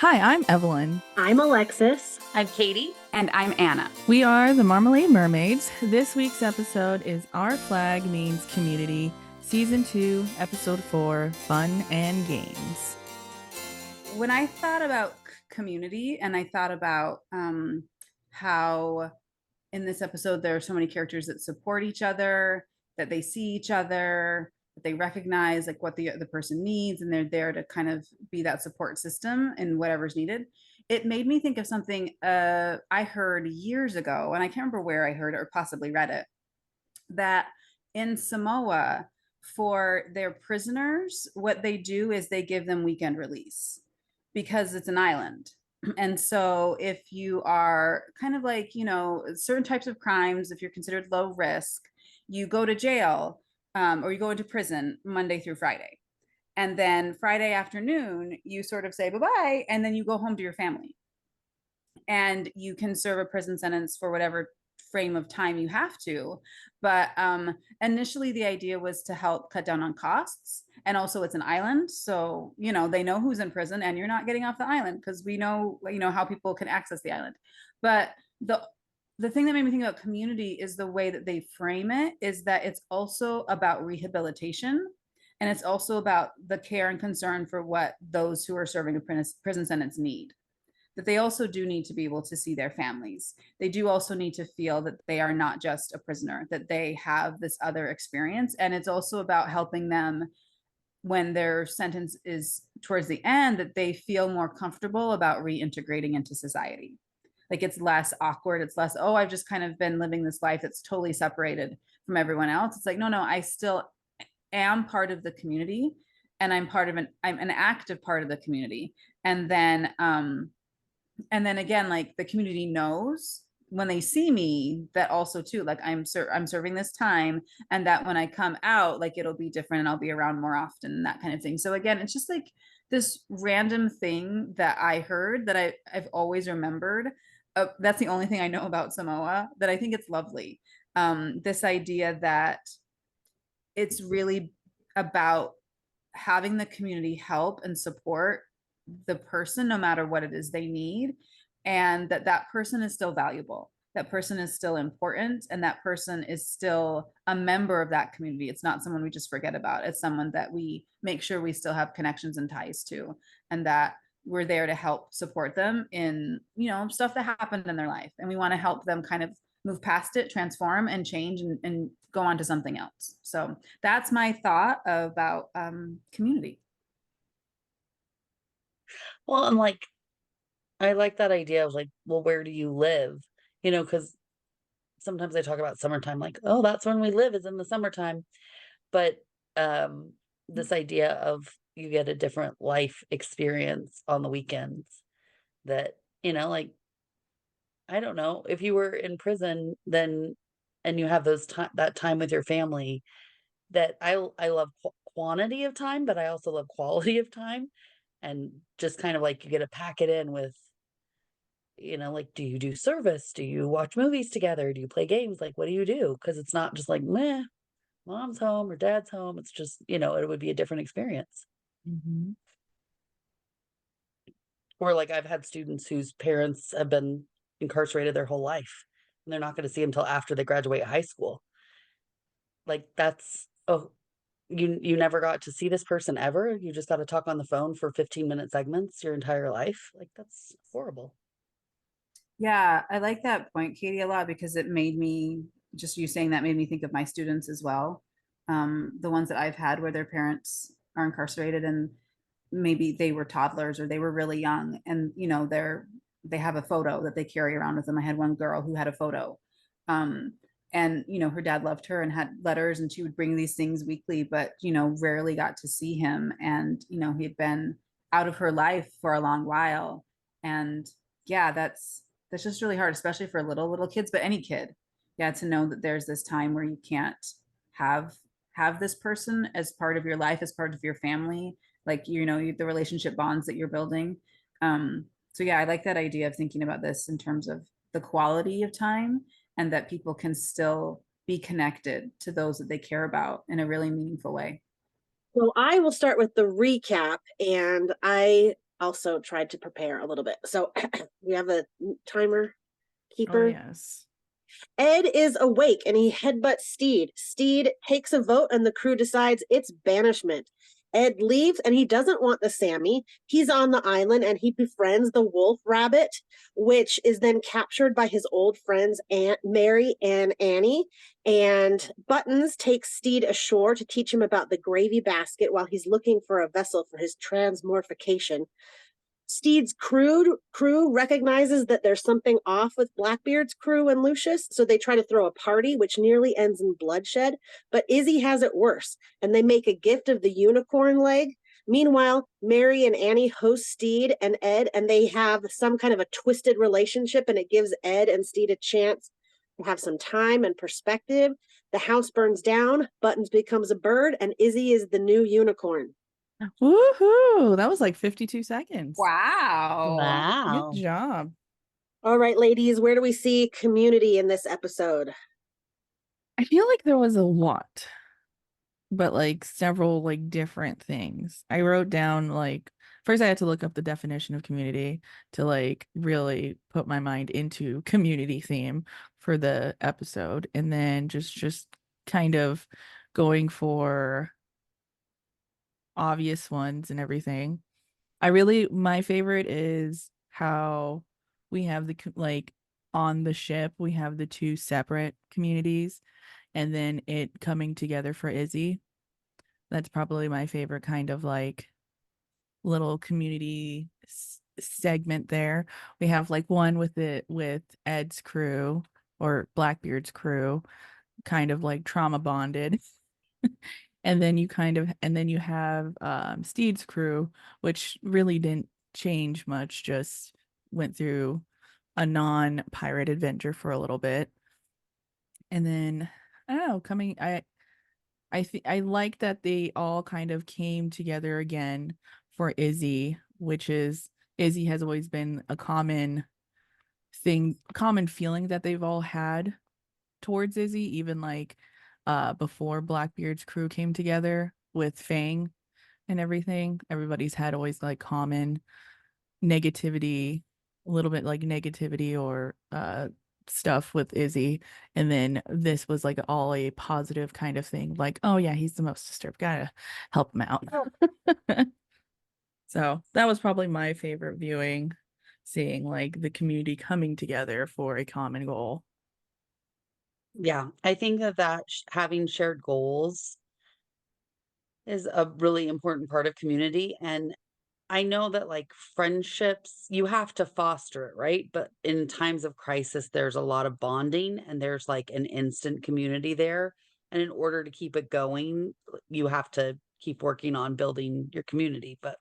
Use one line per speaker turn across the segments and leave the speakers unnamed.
Hi, I'm Evelyn.
I'm Alexis.
I'm Katie. And I'm Anna.
We are the Marmalade Mermaids. This week's episode is Our Flag Means Community, Season 2, Episode 4, Fun and Games.
When I thought about community and I thought about how in this episode there are so many characters that support each other, that they see each other, that they recognize like what the person needs, and they're there to kind of be that support system in whatever's needed. It made me think of something I heard years ago, and I can't remember where I heard it or possibly read it, that in Samoa, for their prisoners, what they do is they give them weekend release because it's an island. And so if you are kind of like, certain types of crimes, if you're considered low risk, you go to jail, or you go into prison Monday through Friday. And then Friday afternoon, you sort of say bye-bye, and then you go home to your family. And you can serve a prison sentence for whatever frame of time you have to. But initially, the idea was to help cut down on costs. And also, it's an island. So, they know who's in prison, and you're not getting off the island because we know, how people can access the island. But the thing that made me think about community is the way that they frame it is that it's also about rehabilitation, and it's also about the care and concern for what those who are serving a prison sentence need, that they also do need to be able to see their families. They do also need to feel that they are not just a prisoner, that they have this other experience. And it's also about helping them when their sentence is towards the end, that they feel more comfortable about reintegrating into society. Like it's less awkward. It's less, oh, I've just kind of been living this life that's totally separated from everyone else. It's like, no, I still am part of the community, and I'm an active part of the community. And then again, like the community knows when they see me that also too, like I'm serving this time, and that when I come out, like it'll be different and I'll be around more often and that kind of thing. So again, it's just like this random thing that I heard that I've always remembered. That's the only thing I know about Samoa, that I think it's lovely. This idea that it's really about having the community help and support the person no matter what it is they need, and that person is still valuable, that person is still important, and that person is still a member of that community. It's not someone we just forget about. It's someone that we make sure we still have connections and ties to, and that we're there to help support them in stuff that happened in their life, and we want to help them kind of move past it, transform and change, and go on to something else. So that's my thought about community.
Well, I like that idea of like, well, where do you live? Because sometimes I talk about summertime, like, oh, that's when we live is in the summertime. But um, this idea of you get a different life experience on the weekends that, like, I don't know, if you were in prison, then and you have that time with your family, that I love quantity of time, but I also love quality of time. And just kind of like you get to pack it in with, like, do you do service? Do you watch movies together? Do you play games? Like, what do you do? Because it's not just like, meh, mom's home or dad's home. It's just, it would be a different experience.
Mm-hmm.
Or like I've had students whose parents have been incarcerated their whole life, and they're not going to see them until after they graduate high school. Like that's, oh, you never got to see this person ever. You just got to talk on the phone for 15-minute segments your entire life. Like that's horrible.
Yeah, I like that point, Katie, a lot, because it made me, just you saying that made me think of my students as well. The ones that I've had where their parents are incarcerated, and maybe they were toddlers or they were really young, and they have a photo that they carry around with them. I had one girl who had a photo. Um, and her dad loved her and had letters, and she would bring these things weekly, but rarely got to see him. And he had been out of her life for a long while. And yeah, that's just really hard, especially for little kids, but any kid. Yeah, to know that there's this time where you can't have this person as part of your life, as part of your family, like the relationship bonds that you're building. So yeah, I like that idea of thinking about this in terms of the quality of time, and that people can still be connected to those that they care about in a really meaningful way.
Well, I will start with the recap, and I also tried to prepare a little bit. So we have a timer keeper.
Oh, yes.
Ed is awake and he headbutts Steed. Steed takes a vote and the crew decides it's banishment. Ed leaves and he doesn't want the Sammy. He's on the island and he befriends the wolf rabbit, which is then captured by his old friends Aunt Mary and Annie. And Buttons takes Steed ashore to teach him about the gravy basket while he's looking for a vessel for his transmorphication. Steed's crew recognizes that there's something off with Blackbeard's crew and Lucius, so they try to throw a party, which nearly ends in bloodshed. But Izzy has it worse, and they make a gift of the unicorn leg. Meanwhile, Mary and Annie host Steed and Ed, and they have some kind of a twisted relationship, and it gives Ed and Steed a chance to have some time and perspective. The house burns down, Buttons becomes a bird, and Izzy is the new unicorn.
Woohoo! That was like 52 seconds.
Wow.
Wow.
Good job.
All right, ladies, where do we see community in this episode?
I feel like there was a lot, but like several like different things. I wrote down like first I had to look up the definition of community to like really put my mind into community theme for the episode, and then just kind of going for obvious ones and everything. My favorite is how we have like on the ship, we have the two separate communities and then it coming together for Izzy. That's probably my favorite kind of like little community segment there. We have like one with Ed's crew or Blackbeard's crew, kind of like trauma bonded. And then you have Steed's crew, which really didn't change much, just went through a non-pirate adventure for a little bit. And then I don't know, I like that they all kind of came together again for Izzy, which is Izzy has always been a common feeling that they've all had towards Izzy, even like before Blackbeard's crew came together with Fang and everything. Everybody's had always like common negativity, a little bit like negativity or stuff with Izzy. And then this was like all a positive kind of thing, like, oh yeah, he's the most disturbed, gotta help him out. So that was probably my favorite viewing, seeing like the community coming together for a common goal.
Yeah, I think that having shared goals is a really important part of community. And I know that like friendships, you have to foster it, right? But in times of crisis, there's a lot of bonding and there's like an instant community there. And in order to keep it going, you have to keep working on building your community. But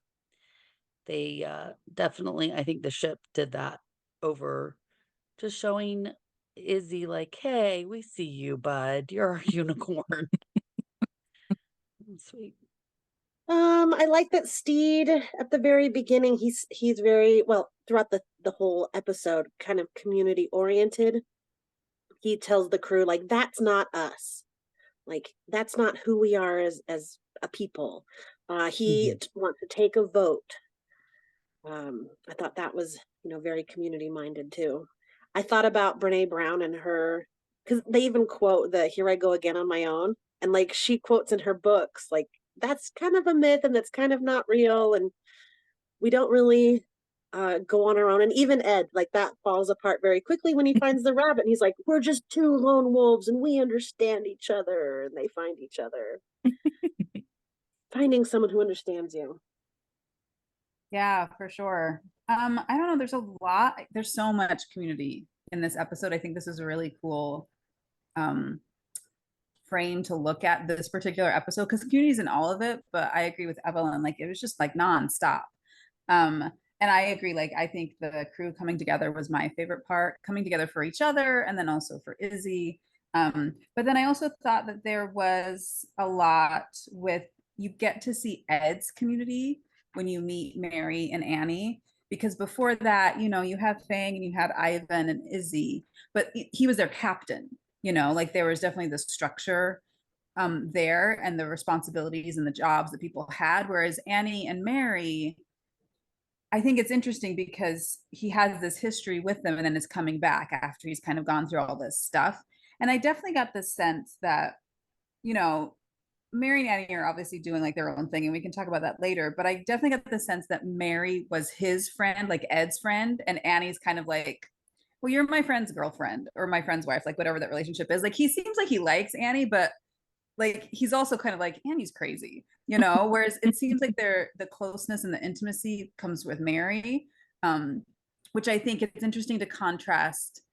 they definitely, I think the ship did that over just showing Izzy like, hey, we see you, bud. You're our unicorn. Sweet.
I like that Steed at the very beginning, he's very well throughout the whole episode, kind of community oriented. He tells the crew, like, that's not us. Like, that's not who we are as a people. He wants to take a vote. I thought that was, very community minded too. I thought about Brene Brown and her, because they even quote the "Here I go again on my own," and like she quotes in her books, like that's kind of a myth and that's kind of not real, and we don't really go on our own. And even Ed, like that falls apart very quickly when he finds the rabbit, and he's like, "We're just two lone wolves, and we understand each other," and they find each other. Finding someone who understands you.
Yeah, for sure. I don't know, there's so much community in this episode. I think this is a really cool um frame to look at this particular episode because community is in all of it, but I agree with Evelyn, like it was just like nonstop. And I agree, like I think the crew coming together was my favorite part, coming together for each other and then also for Izzy. But then I also thought that there was a lot with you get to see Ed's community when you meet Mary and Annie. Because before that, you have Fang and you had Ivan and Izzy, but he was their captain, like there was definitely the structure there and the responsibilities and the jobs that people had. Whereas Annie and Mary, I think it's interesting because he has this history with them and then is coming back after he's kind of gone through all this stuff. And I definitely got the sense that, you know, Mary and Annie are obviously doing like their own thing, and we can talk about that later. But I definitely got the sense that Mary was his friend, like Ed's friend, and Annie's kind of like, well, you're my friend's girlfriend or my friend's wife, like whatever that relationship is. Like he seems like he likes Annie, but like he's also kind of like Annie's crazy, whereas it seems like the closeness and the intimacy comes with Mary, which I think it's interesting to contrast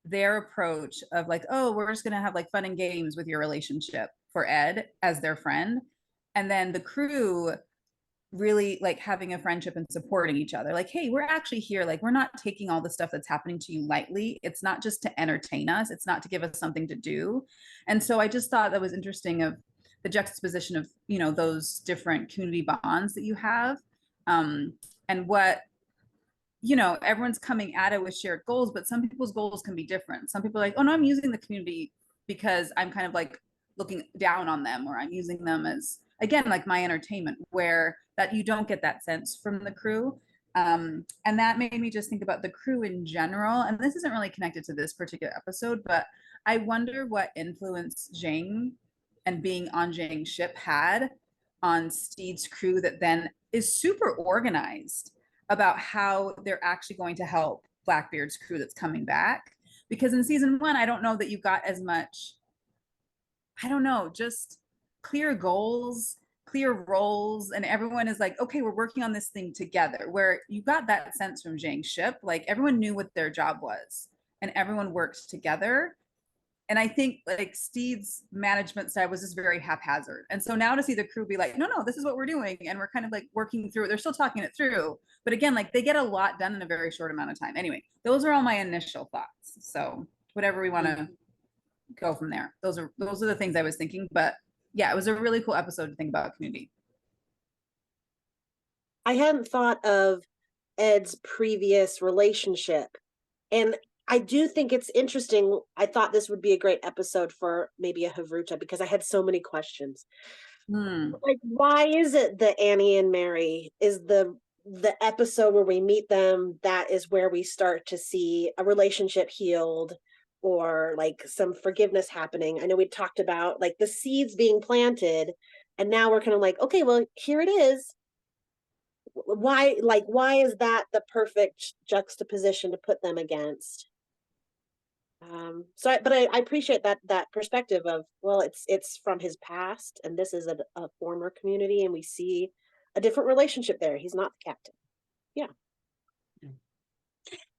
their approach of like, oh, we're just going to have like fun and games with your relationship for Ed as their friend, and then the crew really like having a friendship and supporting each other, like, hey, we're actually here, like we're not taking all the stuff that's happening to you lightly. It's not just to entertain us, it's not to give us something to do. And so I just thought that was interesting of the juxtaposition of those different community bonds that you have, um, and what everyone's coming at it with shared goals, but some people's goals can be different. Some people are like, oh no, I'm using the community because I'm kind of like looking down on them, or I'm using them as, again, like my entertainment, where that you don't get that sense from the crew. And that made me just think about the crew in general. And this isn't really connected to this particular episode, but I wonder what influence Jing and being on Jing's ship had on Steed's crew that then is super organized about how they're actually going to help Blackbeard's crew that's coming back. Because in season 1, I don't know that you got as much, I don't know, just clear goals, clear roles, and everyone is like, okay, we're working on this thing together. Where you got that sense from Zhang's ship, like everyone knew what their job was and everyone worked together. And I think like Steed's management style was just very haphazard. And so now to see the crew be like, no, no, this is what we're doing. And we're kind of like working through it. They're still talking it through. But again, like they get a lot done in a very short amount of time. Anyway, those are all my initial thoughts. So whatever we want to go from there. Those are the things I was thinking. But yeah, it was a really cool episode to think about community.
I hadn't thought of Ed's previous relationship. And I do think it's interesting. I thought this would be a great episode for maybe a Havruta because I had so many questions. Like, why is it that Annie and Mary is the episode where we meet them? That is where we start to see a relationship healed or like some forgiveness happening. I know we talked about like the seeds being planted, and now we're kind of like, okay, well, here it is. Why is that the perfect juxtaposition to put them against? But I appreciate that perspective of, well, it's from his past and this is a former community and we see a different relationship there. He's not the captain. Yeah.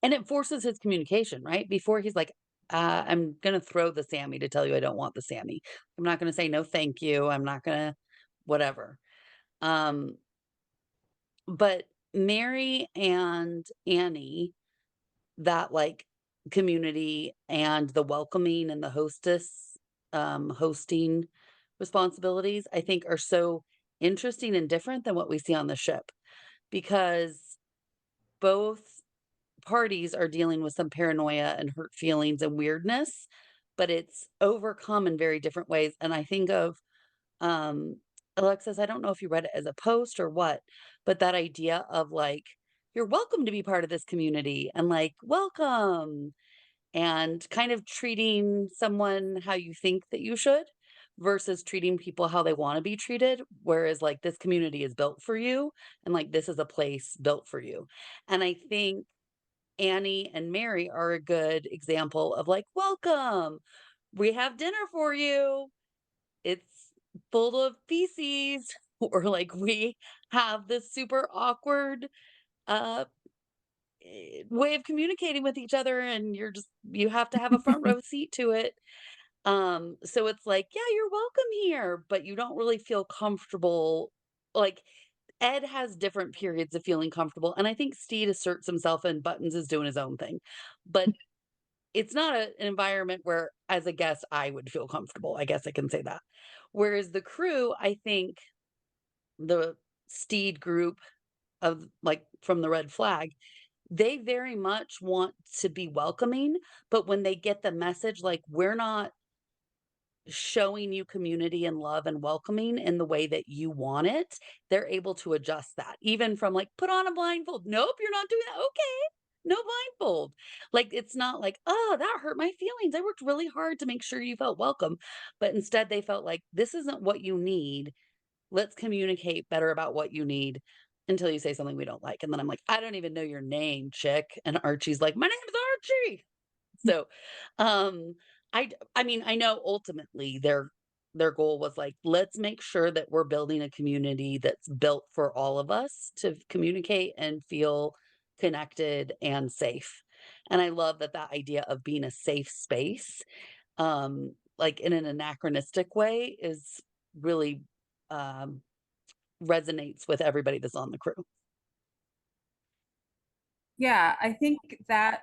And it forces his communication, right? Before he's like, I'm going to throw the Sammy to tell you I don't want the Sammy. I'm not going to say no, thank you. I'm not going to whatever. Um, but Mary and Annie, that like community and the welcoming and the hosting responsibilities, I think are so interesting and different than what we see on the ship, because both parties are dealing with some paranoia and hurt feelings and weirdness, but it's overcome in very different ways. And I think of um Alexis, I don't know if you read it as a post or what, but that idea of like, you're welcome to be part of this community and like, welcome, and kind of treating someone how you think that you should versus treating people how they want to be treated. Whereas like this community is built for you and like this is a place built for you. And I think Annie and Mary are a good example of like, welcome, we have dinner for you. It's full of feces, or like we have this super awkward uh way of communicating with each other and you have to have a front row seat to it. So it's like, yeah, you're welcome here, but you don't really feel comfortable. Like Ed has different periods of feeling comfortable, and I think Steed asserts himself and Buttons is doing his own thing. But it's not an environment where, as a guest, I would feel comfortable. I guess I can say that. Whereas the crew, I think the Steed group of like from the Red Flag, they very much want to be welcoming, but when they get the message, like, we're not showing you community and love and welcoming in the way that you want it, they're able to adjust that. Even from like, put on a blindfold. Nope, you're not doing that. Okay. No blindfold. Like it's not like, oh, that hurt my feelings. I worked really hard to make sure you felt welcome. But instead they felt like this isn't what you need. Let's communicate better about what you need until you say something we don't like. And then I'm like, I don't even know your name, chick. And Archie's like, my name's Archie. So, um, I mean, I know ultimately their goal was like, let's make sure that we're building a community that's built for all of us to communicate and feel connected and safe. And I love that that idea of being a safe space, like in an anachronistic way, is really um, resonates with everybody that's on the crew.
Yeah, I think that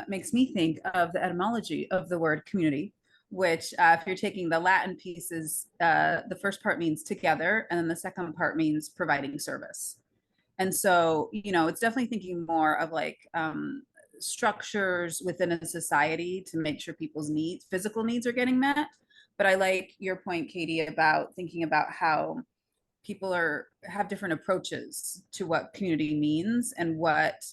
makes me think of the etymology of the word community, which, if you're taking the Latin pieces, the first part means together, and then the second part means providing service. And so, it's definitely thinking more of like structures within a society to make sure people's needs, physical needs, are getting met. But I like your point, Katie, about thinking about how people have different approaches to what community means and what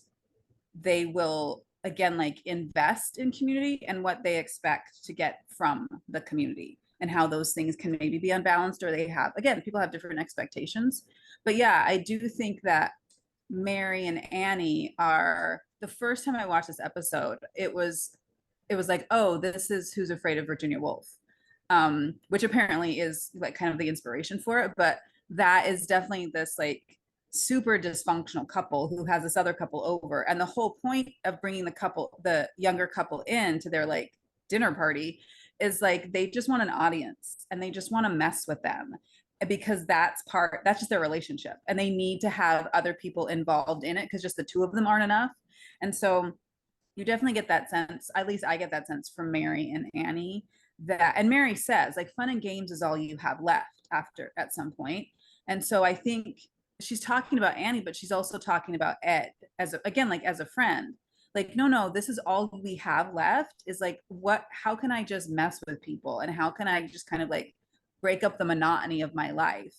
they will, again, like invest in community and what they expect to get from the community, and how those things can maybe be unbalanced, or they have, again, people have different expectations. But yeah, I do think that Mary and Annie are, the first time I watched this episode, it was like, oh, this is Who's Afraid of Virginia Woolf, which apparently is like kind of the inspiration for it. But that is definitely this like super dysfunctional couple who has this other couple over, and the whole point of bringing the younger couple in to their like dinner party is like they just want an audience and they just want to mess with them, because that's just their relationship, and they need to have other people involved in it because just the two of them aren't enough. And so you definitely get that sense, at least I get that sense from Mary and Annie, and Mary says like fun and games is all you have left after at some point. And so I think she's talking about Annie, but she's also talking about Ed again, like as a friend. Like, no, this is all we have left, is like, how can I just mess with people, and how can I just kind of like break up the monotony of my life?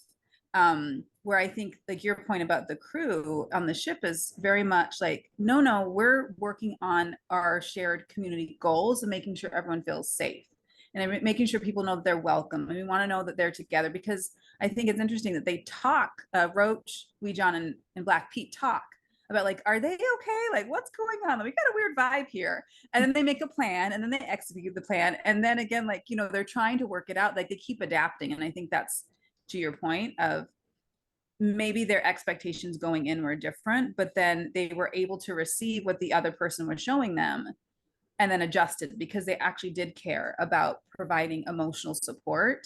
Where I think like your point about the crew on the ship is very much like, no, we're working on our shared community goals and making sure everyone feels safe, and making sure people know that they're welcome, and we want to know that they're together. Because I think it's interesting that they talk, Roach, Wee John, and Black Pete talk about like, are they okay? Like, what's going on? We got a weird vibe here. And then they make a plan, and then they execute the plan. And then again, like, they're trying to work it out. Like they keep adapting. And I think that's to your point of maybe their expectations going in were different, but then they were able to receive what the other person was showing them and then adjusted, because they actually did care about providing emotional support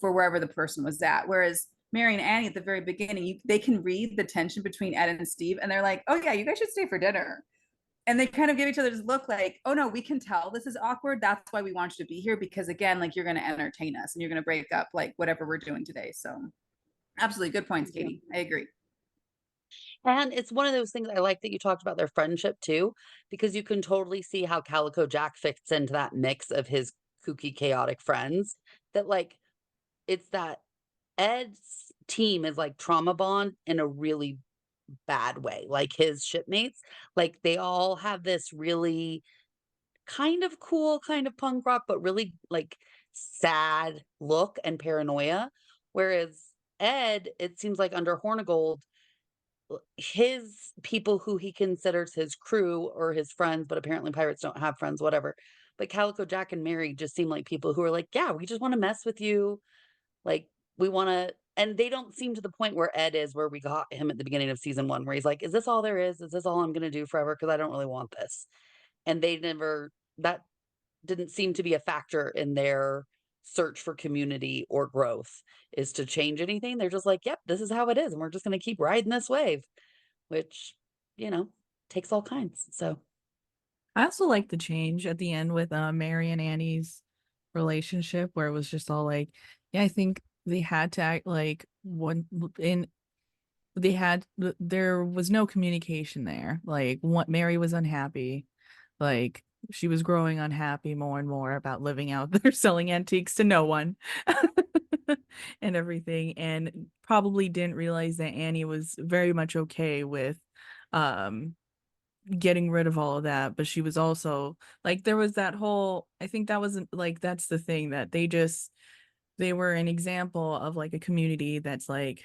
for wherever the person was at. Whereas Mary and Annie at the very beginning, they can read the tension between Ed and Steve, and they're like, oh yeah, you guys should stay for dinner. And they kind of give each other this look like, oh no, we can tell this is awkward. That's why we want you to be here, because again, like you're going to entertain us and you're going to break up like whatever we're doing today. So absolutely good points, Katie. I agree.
And it's one of those things I like that you talked about their friendship too, because you can totally see how Calico Jack fits into that mix of his kooky, chaotic friends. That like it's that Ed's team is like trauma bond in a really bad way. Like his shipmates, like they all have this really kind of cool, kind of punk rock, but really like sad look and paranoia. Whereas Ed, it seems like under Hornigold, his people who he considers his crew or his friends, but apparently pirates don't have friends, whatever. But Calico Jack and Mary just seem like people who are like, yeah, we just want to mess with you. Like, we want to, and they don't seem to the point where Ed is, where we got him at the beginning of season one, where he's like, is this all there is? Is this all I'm going to do forever? Because I don't really want this. And they never, that didn't seem to be a factor in their search for community or growth, is to change anything. They're just like, yep, this is how it is. And we're just going to keep riding this wave, which, takes all kinds. So
I also like the change at the end with Mary and Annie's relationship, where it was just all like, yeah, I think they had to act like one in there was no communication there. Like what Mary was unhappy. Like she was growing unhappy more and more about living out there selling antiques to no one and everything, and probably didn't realize that Annie was very much okay with um getting rid of all of that, but she was also like there was that whole, I think that was like that's the thing, that they were an example of like a community that's like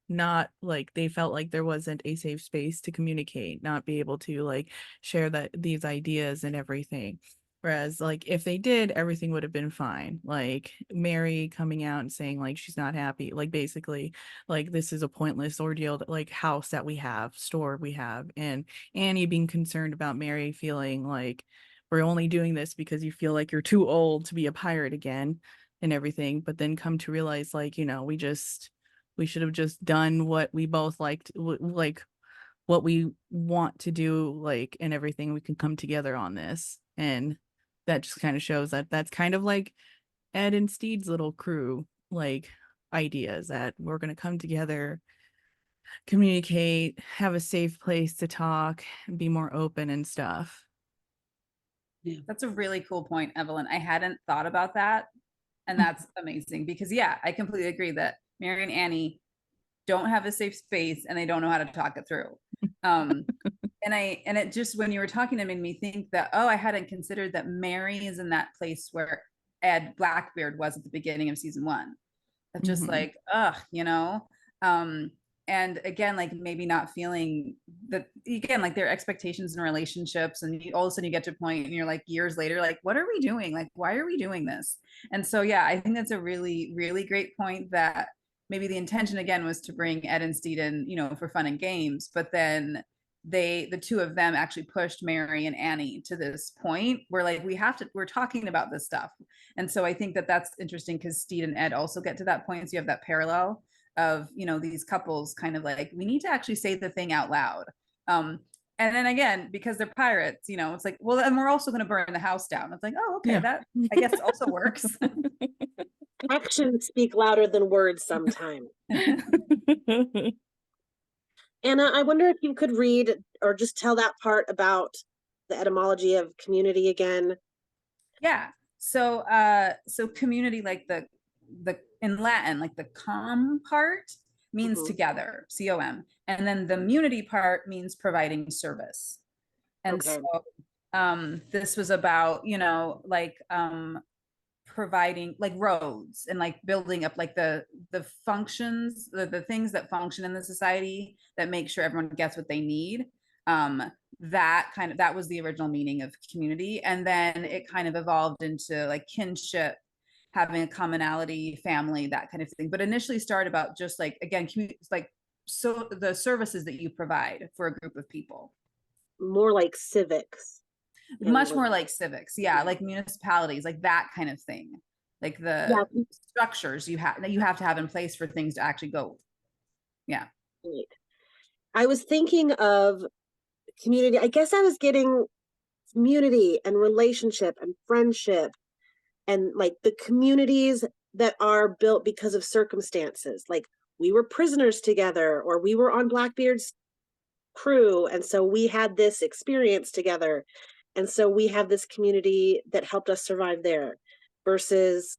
not like they felt like there wasn't a safe space to communicate, not be able to like share that these ideas and everything. Whereas like if they did, everything would have been fine. Like Mary coming out and saying like she's not happy, like basically like this is a pointless ordeal, that like house that we have, store we have, and Annie being concerned about Mary feeling like we're only doing this because you feel like you're too old to be a pirate again and everything, but then come to realize like, you know, we should have just done what we both liked, like what we want to do, like, and everything. We can come together on this. And that just kind of shows that that's kind of like Ed and Steed's little crew, like ideas that we're going to come together, communicate, have a safe place to talk, be more open and stuff.
That's a really cool point, Evelyn. I hadn't thought about that. And that's amazing because, yeah, I completely agree that Mary and Annie don't have a safe space and they don't know how to talk it through. And it just, when you were talking, it made me think that, oh, I hadn't considered that Mary is in that place where Ed Blackbeard was at the beginning of season 1. That's just like, ugh, you know? And again, like maybe not feeling that, again, like their expectations and relationships, and all of a sudden you get to a point and you're like years later, like, what are we doing? Like, why are we doing this? And so, yeah, I think that's a really, really great point, that maybe the intention again was to bring Ed and Steed in, you know, for fun and games, but then the two of them actually pushed Mary and Annie to this point where like we're talking about this stuff. And so I think that that's interesting because Steed and Ed also get to that point. So you have that parallel of, you know, these couples kind of like, we need to actually say the thing out loud. And then again, because they're pirates, you know, it's like, well, then we're also going to burn the house down. It's like, oh, okay, that I guess also works.
Actions speak louder than words sometimes. Anna, I wonder if you could read or just tell that part about the etymology of community again.
Yeah. So so community, like the in Latin, like the com part means together, C-O-M. And then the munity part means providing service. And
Okay.
so this was about, you know, like providing like roads and like building up like the functions, the things that function in the society that make sure everyone gets what they need. That was the original meaning of community, and then it kind of evolved into like kinship, having a commonality, family, that kind of thing. But initially started about just like, again, like, so the services that you provide for a group of people.
More like civics.
Much more like civics, yeah, like municipalities, like that kind of thing, like the structures you have to have in place for things to actually go. Yeah.
I was thinking of community. I guess I was getting community and relationship and friendship and like the communities that are built because of circumstances. Like we were prisoners together, or we were on Blackbeard's crew, and so we had this experience together, and so we have this community that helped us survive there, versus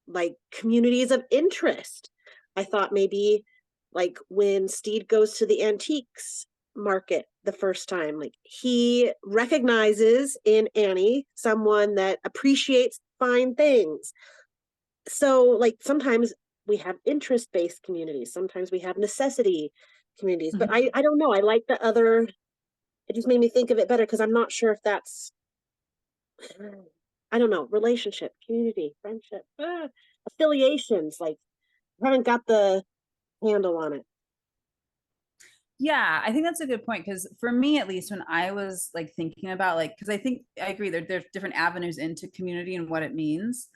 like communities of interest. I thought maybe like when Steed goes to the antiques market the first time, like he recognizes in Annie someone that appreciates fine things. So like sometimes we have interest-based communities, sometimes we have necessity communities, but I don't know, I like the other. It just made me think of it better because I'm not sure if that's, I don't know, relationship, community, friendship, affiliations, like I haven't got the handle on it.
Yeah, I think that's a good point, because for me at least, when I was like thinking about like, because I think I agree there's different avenues into community and what it means.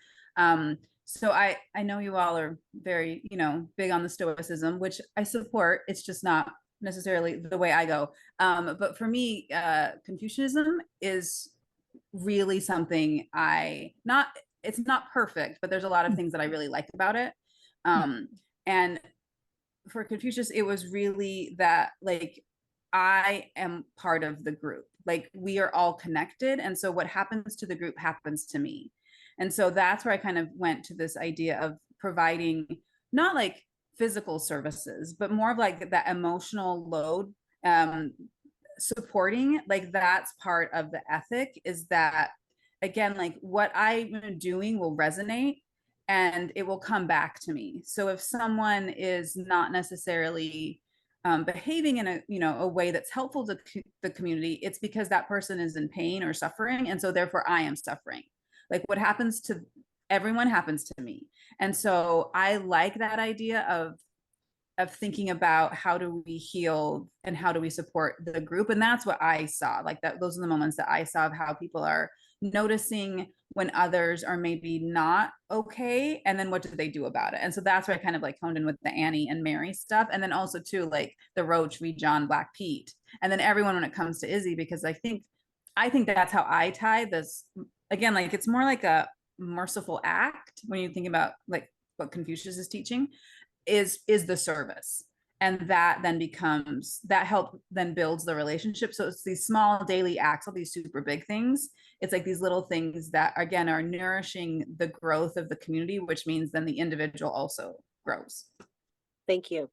So I know you all are very, you know, big on the stoicism, which I support. It's just not necessarily the way I go. But for me, Confucianism is really something it's not perfect, but there's a lot of things that I really like about it. And for Confucius, it was really that like I am part of the group. Like we are all connected. And so what happens to the group happens to me. And so that's where I kind of went to this idea of providing not like physical services, but more of like that emotional load, supporting. Like that's part of the ethic, is that again, like what I'm doing will resonate and it will come back to me. So if someone is not necessarily behaving in a way that's helpful to the community, it's because that person is in pain or suffering, and so therefore I am suffering. Like what happens to everyone happens to me, and so I like that idea of thinking about how do we heal and how do we support the group. And that's what I saw, like that those are the moments that I saw of how people are noticing when others are maybe not okay, and then what do they do about it. And so that's where I kind of like honed in with the Annie and Mary stuff, and then also too like the Roach v John Black Pete, and then everyone when it comes to Izzy, because I think that's how I tie this. Again, like it's more like a merciful act when you think about like what Confucius is teaching is the service, and that then becomes that help then builds the relationship. So it's these small daily acts, all these super big things. It's like these little things that again are nourishing the growth of the community, which means then the individual also grows.
Thank you.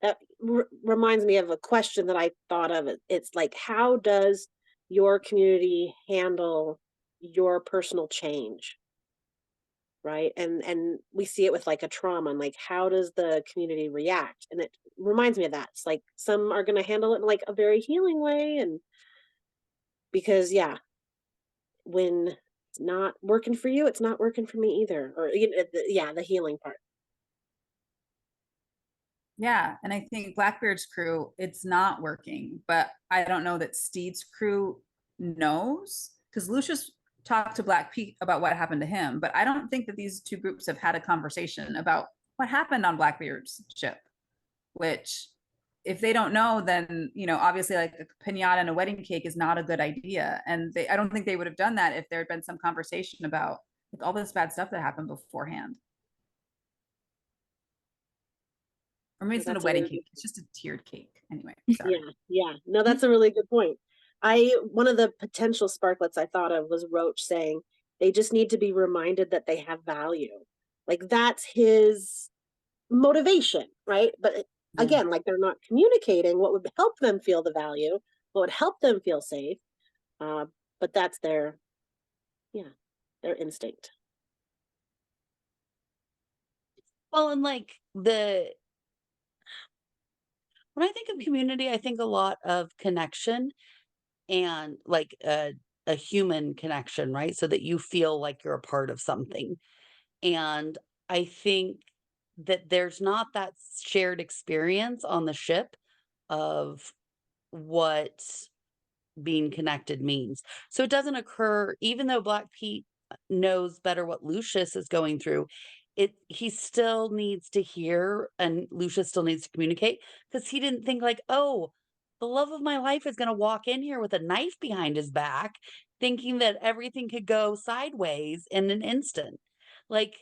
That reminds me of a question that I thought of. It's like, how does your community handle your personal change? Right. And we see it with like a trauma, and like, how does the community react? And it reminds me of that. It's like some are going to handle it in like a very healing way. And because, yeah, when it's not working for you, it's not working for me either. Or, yeah, the healing part.
Yeah, and I think Blackbeard's crew, it's not working, but I don't know that Steed's crew knows, because Lucius talked to Black Pete about what happened to him, but I don't think that these two groups have had a conversation about what happened on Blackbeard's ship, which if they don't know, then obviously like a pinata and a wedding cake is not a good idea. And I don't think they would have done that if there had been some conversation about like all this bad stuff that happened beforehand. Or maybe it's not a
That's a
wedding
really
cake,
good.
it's just a tiered cake. Anyway,
Yeah,
sorry.
yeah. No, that's a really good point. One of the potential sparklets I thought of was Roach saying they just need to be reminded that they have value. Like that's his motivation, right? But
Yeah.
again, like they're not communicating what would help them feel the value, what would help them feel safe. Uh, but that's yeah, their instinct.
Well, and like when I think of community, I think a lot of connection and like a human connection, right? So that you feel like you're a part of something. And I think that there's not that shared experience on the ship of what being connected means. So it doesn't occur, even though Black Pete knows better what Lucius is going through, he still needs to hear, and Lucius still needs to communicate, because he didn't think like, oh, the love of my life is going to walk in here with a knife behind his back, thinking that everything could go sideways in an instant. Like,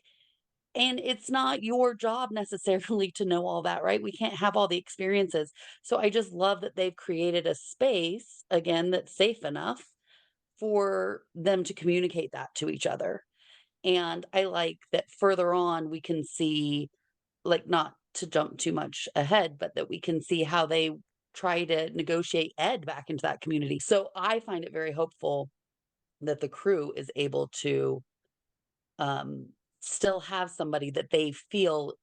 and it's not your job necessarily to know all that, right? We can't have all the experiences. So I just love that they've created a space, again, that's safe enough for them to communicate that to each other. And I like that further on, we can see, like, not to jump too much ahead, but that we can see how they try to negotiate Ed back into that community. So I find it very hopeful that the crew is able to um, still have somebody that they feel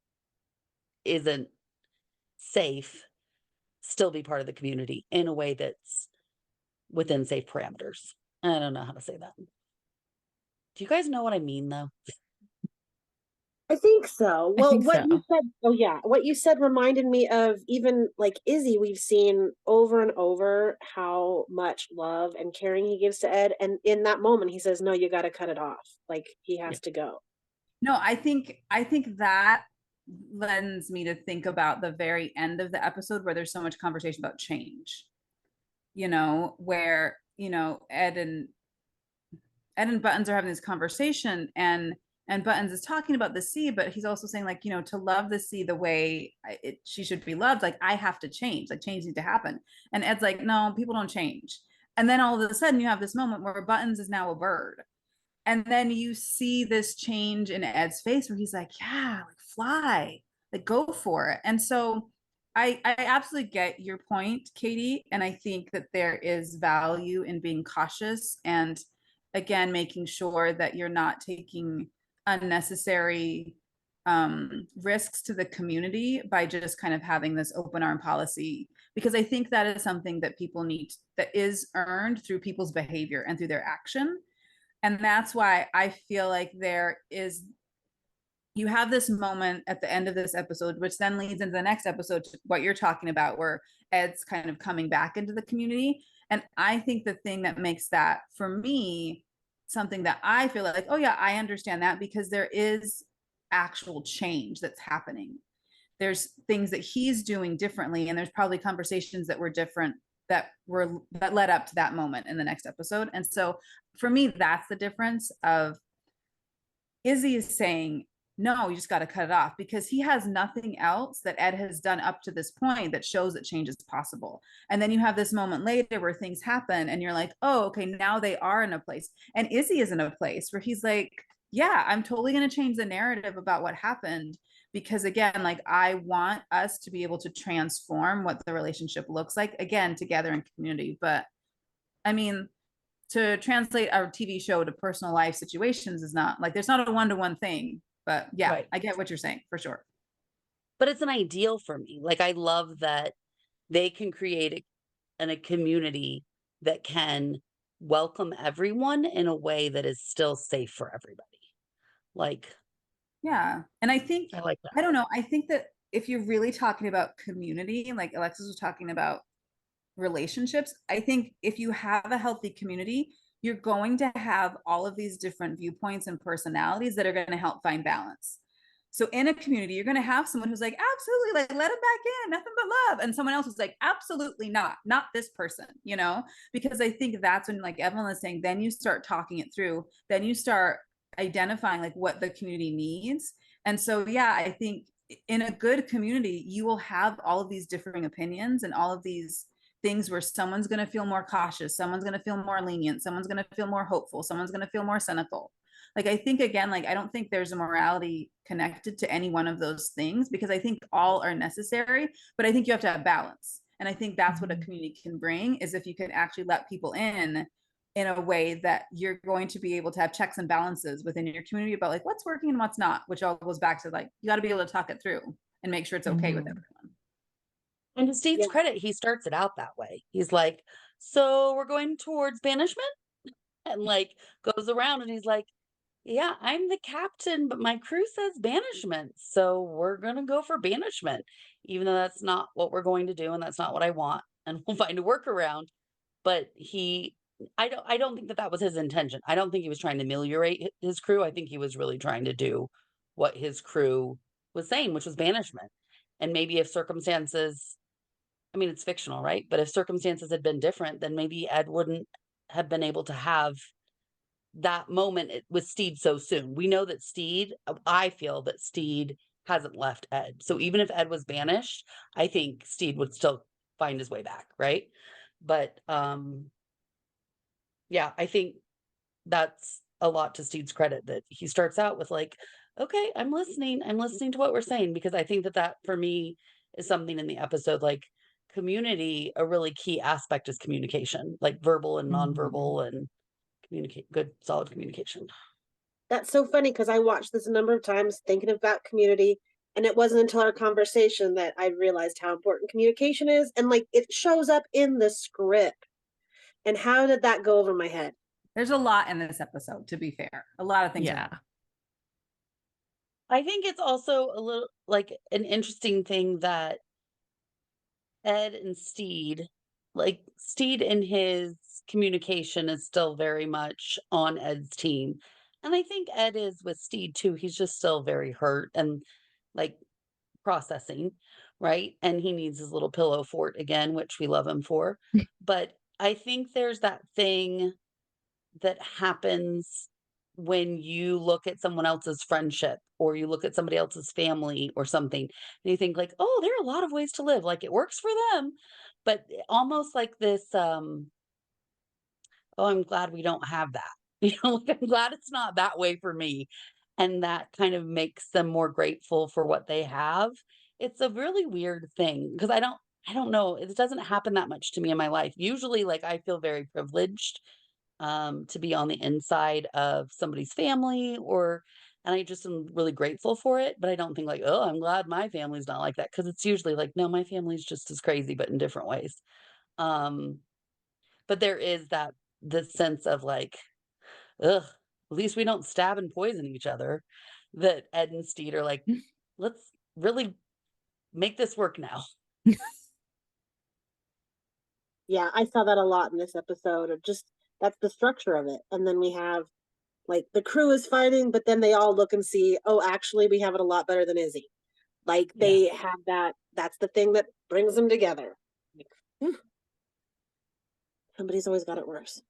isn't safe, still be part of the community in a way that's within safe parameters. I don't know how to say that. Do you guys know what I mean, though?
I think so.
I
Well,
think
what
so.
you said, oh yeah, what you said reminded me of even like Izzy, we've seen over and over how much love and caring he gives to Ed. And in that moment, he says, no, you got to cut it off. Like he
Yeah.
has to go.
No, I think that lends me to think about the very end of the episode where there's so much conversation about change. Where Ed and Buttons are having this conversation, and And Buttons is talking about the sea, but he's also saying, like, to love the sea the way she should be loved, like, I have to change, like, change needs to happen. And Ed's like, no, people don't change. And then all of a sudden you have this moment where Buttons is now a bird. And then you see this change in Ed's face where he's like, yeah, like, fly, like, go for it. And so I absolutely get your point, Katie. And I think that there is value in being cautious and, again, making sure that you're not taking unnecessary risks to the community by just kind of having this open arm policy, because I think that is something that people need, that is earned through people's behavior and through their action. And that's why I feel like you have this moment at the end of this episode, which then leads into the next episode, what you're talking about, where Ed's kind of coming back into the community. And I think the thing that makes that, for me, something that I feel like, oh yeah, I understand that, because there is actual change that's happening. There's things that he's doing differently, and there's probably conversations that were different that led up to that moment in the next episode. And so for me, that's the difference of Izzy is saying, no, you just got to cut it off, because he has nothing else that Ed has done up to this point that shows that change is possible. And then you have this moment later where things happen and you're like, oh, okay, now they are in a place. And Izzy is in a place where he's like, yeah, I'm totally going to change the narrative about what happened, because, again, like, I want us to be able to transform what the relationship looks like, again, together in community. But I mean, to translate our TV show to personal life situations is not like, there's not a one-to-one thing. But yeah,
Right.
I get what you're saying, for sure.
But it's an ideal for me. Like, I love that they can create a community that can welcome everyone in a way that is still safe for everybody. Like,
Yeah. And I think,
I like that.
I don't know, I think that if you're really talking about community, like Alexis was talking about relationships, I think if you have a healthy community, you're going to have all of these different viewpoints and personalities that are going to help find balance. So in a community, you're going to have someone who's like, absolutely, like, let him back in, nothing but love. And someone else who's like, absolutely not this person, because I think that's when, like Evelyn was saying, then you start talking it through, then you start identifying like what the community needs. And so, yeah, I think in a good community, you will have all of these differing opinions and all of these things where someone's going to feel more cautious, someone's going to feel more lenient, someone's going to feel more hopeful, someone's going to feel more cynical. Like, I think, again, like, I don't think there's a morality connected to any one of those things, because I think all are necessary, but I think you have to have balance. And I think that's what a community can bring, is if you can actually let people in a way that you're going to be able to have checks and balances within your community about like what's working and what's not, which all goes back to, like, you got to be able to talk it through and make sure it's okay with everyone.
And to Steve's
Yeah.
credit, he starts it out that way. He's like, so we're going towards banishment? And like goes around and he's like, yeah, I'm the captain, but my crew says banishment. So we're going to go for banishment, even though that's not what we're going to do. And that's not what I want. And we'll find a workaround. But I don't think that was his intention. I don't think he was trying to ameliorate his crew. I think he was really trying to do what his crew was saying, which was banishment. And maybe if circumstances, I mean, it's fictional, right? But if circumstances had been different, then maybe Ed wouldn't have been able to have that moment with Steed so soon. We know that I feel that Steed hasn't left Ed. So even if Ed was banished, I think Steed would still find his way back, right? But yeah, I think that's a lot to Steed's credit that he starts out with like, okay, I'm listening to what we're saying, because I think that for me is something in the episode, like community, a really key aspect is communication, like verbal and nonverbal and good, solid communication.
That's so funny because I watched this a number of times thinking about community, and it wasn't until our conversation that I realized how important communication is, and like it shows up in the script. And how did that go over my head?
There's a lot in this episode, to be fair. A lot of things.
Yeah.
I think it's also a little like an interesting thing that Ed and Steed, like Steed in his communication is still very much on Ed's team. And I think Ed is with Steed too. He's just still very hurt and like processing, right? And he needs his little pillow fort again, which we love him for. But I think there's that thing that happens when you look at someone else's friendship or you look at somebody else's family or something, and you think like, oh, there are a lot of ways to live. Like it works for them, but almost like this, oh, I'm glad we don't have that. Like, I'm glad it's not that way for me. And that kind of makes them more grateful for what they have. It's a really weird thing because I don't know. It doesn't happen that much to me in my life. Usually, like I feel very privileged to be on the inside of somebody's family or and I just am really grateful for it, but I don't think like, oh, I'm glad my family's not like that because it's usually like, no, my family's just as crazy, but in different ways. Um, but there is that the sense of like, ugh, at least we don't stab and poison each other. That Ed and Steed are like, let's really make this work now.
Yeah, I saw that a lot in this episode of just that's the structure of it. And then we have like the crew is fighting, but then they all look and see, oh, actually, we have it a lot better than Izzy. Like
Yeah.
they have that, that's the thing that brings them together. Like, whew, somebody's always got it worse.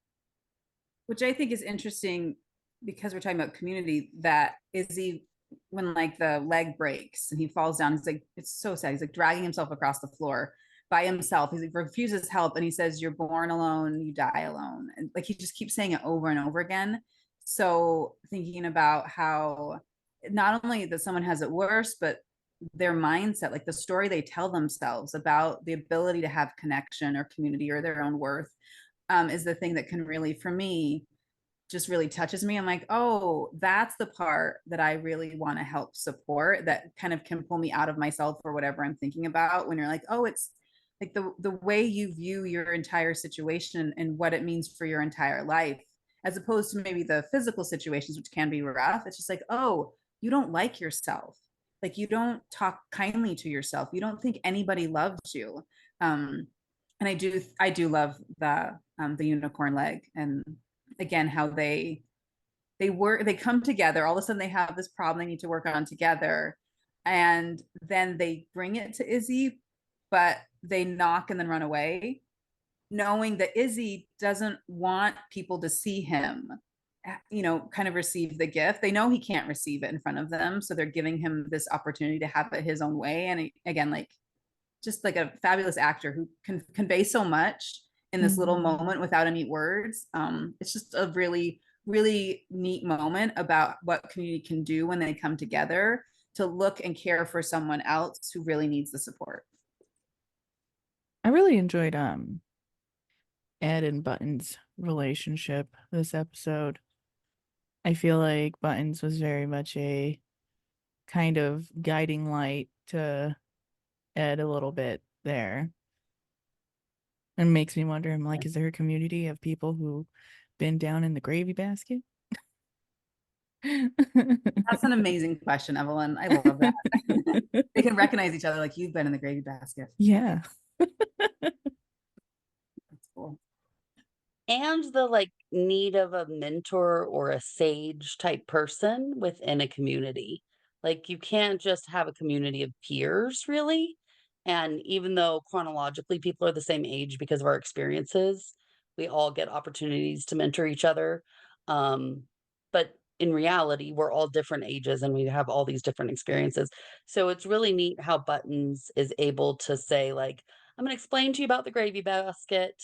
Which I think is interesting because we're talking about community. That Izzy, when like the leg breaks and he falls down, he's like, it's so sad. He's like dragging himself across the floor by himself. He refuses help and he says, "You're born alone, you die alone." And like he just keeps saying it over and over again. So thinking about how not only that someone has it worse, but their mindset, like the story they tell themselves about the ability to have connection or community or their own worth, is the thing that can really, for me, just really touches me. I'm like, oh, that's the part that I really want to help support, that kind of can pull me out of myself or whatever I'm thinking about. When you're like, oh, it's like the way you view your entire situation and what it means for your entire life, as opposed to maybe the physical situations, which can be rough. It's just like, oh, you don't like yourself. Like you don't talk kindly to yourself. You don't think anybody loves you. Um, and I do love the unicorn leg, and again how they come together. All of a sudden they have this problem they need to work on together, and then they bring it to Izzy, but they knock and then run away, knowing that Izzy doesn't want people to see him, kind of receive the gift. They know he can't receive it in front of them, so they're giving him this opportunity to have it his own way. And again, like just like a fabulous actor who can convey so much in this little moment without any words. It's just a really, really neat moment about what community can do when they come together to look and care for someone else who really needs the support.
I really enjoyed Ed and Buttons' relationship this episode. I feel like Buttons was very much a kind of guiding light to Ed a little bit there. And makes me wonder, I'm like, is there a community of people who been down in the gravy basket?
That's an amazing question, Evelyn. I love that. They can recognize each other, like you've been in the gravy basket.
Yeah.
That's cool.
And the like need of a mentor or a sage type person within a community. Like you can't just have a community of peers, really. And even though chronologically people are the same age because of our experiences, we all get opportunities to mentor each other. Um, but in reality, we're all different ages and we have all these different experiences. So it's really neat how Buttons is able to say, like, I'm going to explain to you about the gravy basket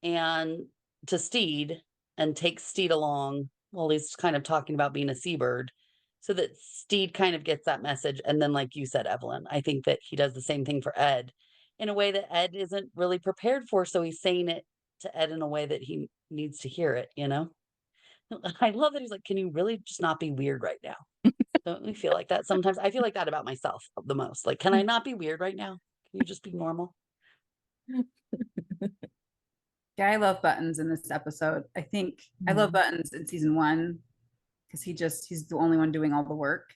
and to Steed and takes Steed along while he's kind of talking about being a seabird so that Steed kind of gets that message. And then, like you said, Evelyn, I think that he does the same thing for Ed in a way that Ed isn't really prepared for. So he's saying it to Ed in a way that he needs to hear it, you know? I love that he's like, can you really just not be weird right now? Don't we feel like that sometimes? I feel like that about myself the most. Like, can I not be weird right now? Can you just be normal?
Yeah, I love Buttons in this episode. I think I love Buttons in season 1 because he's the only one doing all the work.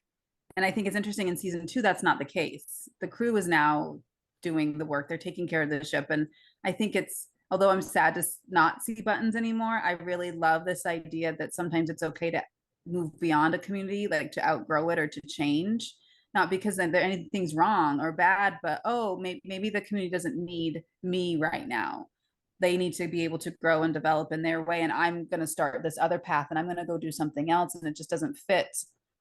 And I think it's interesting in season 2 that's not the case. The crew is now doing the work. They're taking care of the ship. And I think it's, although I'm sad to not see Buttons anymore, I really love this idea that sometimes it's okay to move beyond a community, like to outgrow it or to change. Not because there anything's wrong or bad, but oh, maybe the community doesn't need me right now. they need to be able to grow and develop in their way, and I'm going to start this other path and I'm going to go do something else, and it just doesn't fit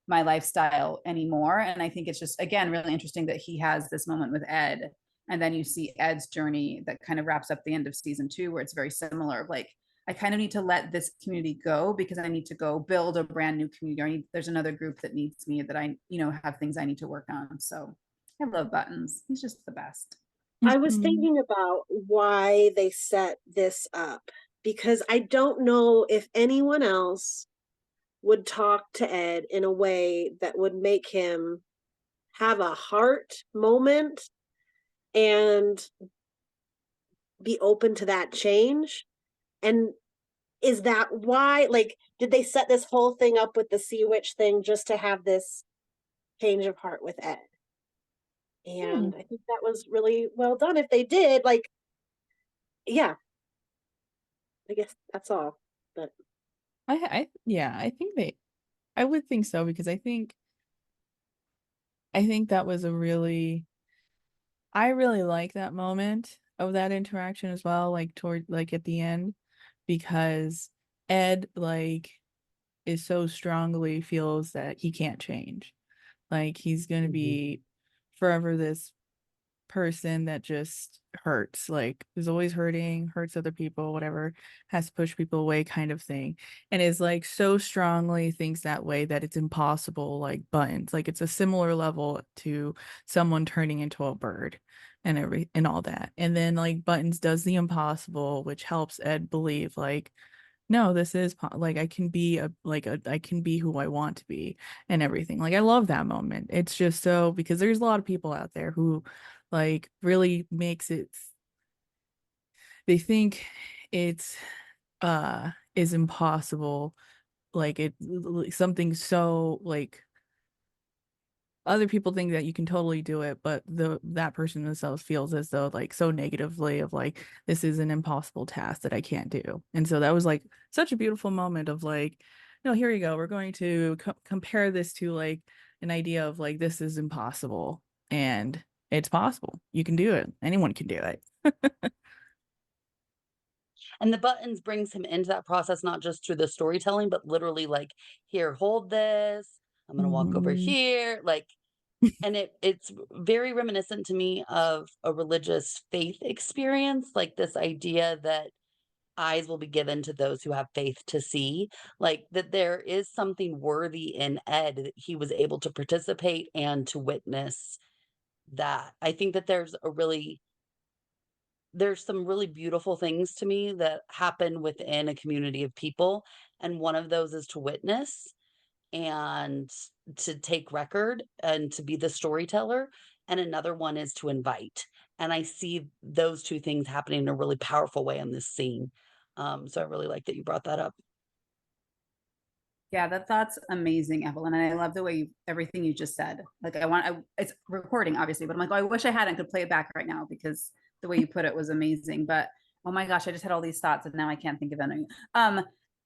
my lifestyle anymore. And I think it's just, again, really interesting that he has this moment with Ed, and then you see Ed's journey that kind of wraps up the end of season 2, where it's very similar. Like, I kind of need to let this community go because I need to go build a brand new community. There's another group that needs me, that I, have things I need to work on. So I love Buttons. He's just the best.
I was
Mhm.
thinking about why they set this up, because I don't know if anyone else would talk to Ed in a way that would make him have a heart moment and be open to that change. And is that why, like, did they set this whole thing up with the Sea Witch thing just to have this change of heart with Ed?
Hmm.
And I think that was really well done. If they did, like, yeah, I guess that's all. But
Yeah, I think I would think so, because I think that was I really like that moment of that interaction as well, like toward like at the end, because Ed is so strongly feels that he can't change. Like he's gonna be forever this person that just hurts, like is always hurting, hurts other people, whatever, has to push people away kind of thing. And is like so strongly thinks that way that it's impossible, like Buttons. Like it's a similar level to someone turning into a bird and all that. And then like Buttons does the impossible, which helps Ed believe like, no, this is like I can be I can be who I want to be and everything. Like I love that moment. It's just so, because there's a lot of people out there who like really makes it, they think it's is impossible, like something so like other people think that you can totally do it, but that person themselves feels as though like so negatively of like this is an impossible task that I can't do. And so that was like such a beautiful moment of like, no, here you go. We're going to compare this to like an idea of like this is impossible and it's possible. You can do it. Anyone can do it.
And the Buttons brings him into that process, not just through the storytelling, but literally like, here, hold this. I'm gonna walk over
Mhm.
here. Like, and it's very reminiscent to me of a religious faith experience, like this idea that eyes will be given to those who have faith to see, like that there is something worthy in Ed that he was able to participate and to witness that. I think that there's some really beautiful things to me that happen within a community of people, and one of those is to witness and to take record and to be the storyteller, and another one is to invite. And I see those two things happening in a really powerful way in this scene. So I really like that you brought that up.
Yeah, that's amazing, Evelyn. And I love the way everything you just said. Like it's recording obviously, but I'm like, oh, I wish I had and could play it back right now because the way you put it was amazing. But oh my gosh, I just had all these thoughts and now I can't think of any.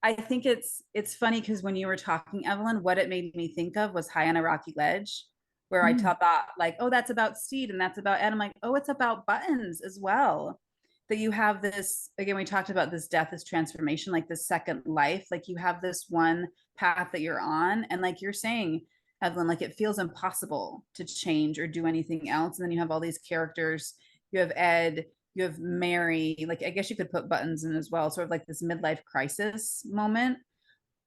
I think it's funny because when you were talking, Evelyn, what it made me think of was High on a Rocky Ledge, where I
Mm.
thought that like, oh, that's about Steed and that's about Ed. I'm like, oh, it's about Buttons as well. That you have this, again, we talked about this death, this transformation, like this second life. Like you have this one path that you're on, and like you're saying, Evelyn, like it feels impossible to change or do anything else. And then you have all these characters. You have Ed, you have Mary, like I guess you could put Buttons in as well, sort of like this midlife crisis moment,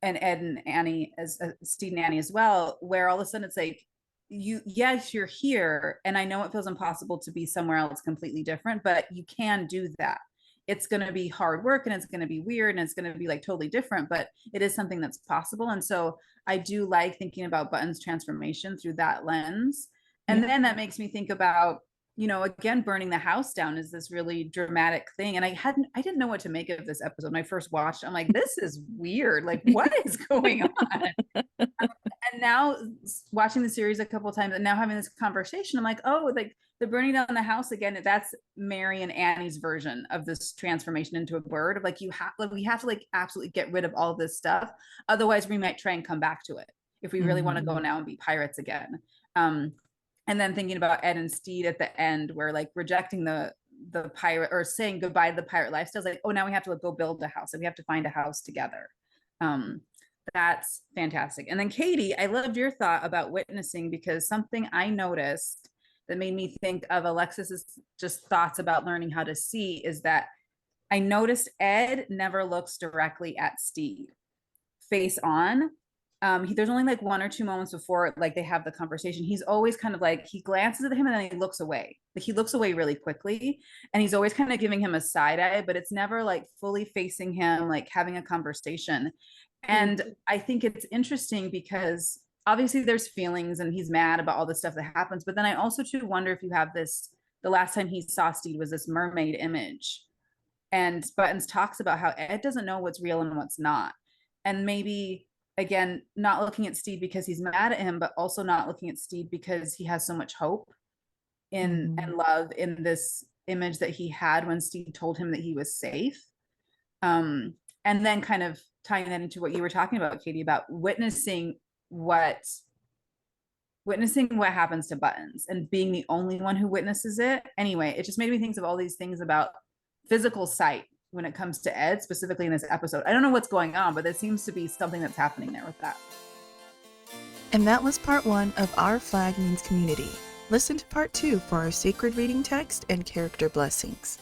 and Ed and Annie as Steve and Annie as well, where all of a sudden it's like, yes, you're here, and I know it feels impossible to be somewhere else completely different, but you can do that. It's going to be hard work and it's going to be weird and it's going to be like totally different, but it is something that's possible. And so I do like thinking about Button's transformation through that lens. And
Yeah.
then that makes me think about, again, burning the house down is this really dramatic thing. And I didn't know what to make of this episode. When I first watched, I'm like, this is weird. Like, what is going on? And now watching the series a couple of times and now having this conversation, I'm like, oh, like the burning down the house again, that's Mary and Annie's version of this transformation into a bird. Of like, we have to like absolutely get rid of all this stuff. Otherwise, we might try and come back to it if we really want to go
Mhm.
now and be pirates again. Um, and then thinking about Ed and Steed at the end, where like rejecting the pirate, or saying goodbye to the pirate lifestyle. It's like, oh, now we have to go build a house, and we have to find a house together. That's fantastic. And then Katie, I loved your thought about witnessing, because something I noticed that made me think of Alexis's just thoughts about learning how to see is that I noticed Ed never looks directly at Steve face on. There's only like one or two moments before like they have the conversation. He's always kind of like, he glances at him and then he looks away. Like he looks away really quickly, and he's always kind of giving him a side eye, but it's never like fully facing him, like having a conversation. And I think it's interesting because obviously there's feelings and he's mad about all the stuff that happens. But then I also too wonder if you have this, the last time he saw Steve was this mermaid image. And Buttons talks about how Ed doesn't know what's real and what's not. And maybe, again, not looking at Steve because he's mad at him, but also not looking at Steve because he has so much hope in and love in this image that he had when Steve told him that he was safe. And then kind of tying that into what you were talking about, Katie, about witnessing what happens to Buttons and being the only one who witnesses it. Anyway, it just made me think of all these things about physical sight when it comes to Ed, specifically in this episode. I don't know what's going on, but there seems to be something that's happening there with that.
And that was part 1 of Our Flag Means Community. Listen to part 2 for our sacred reading text and character blessings.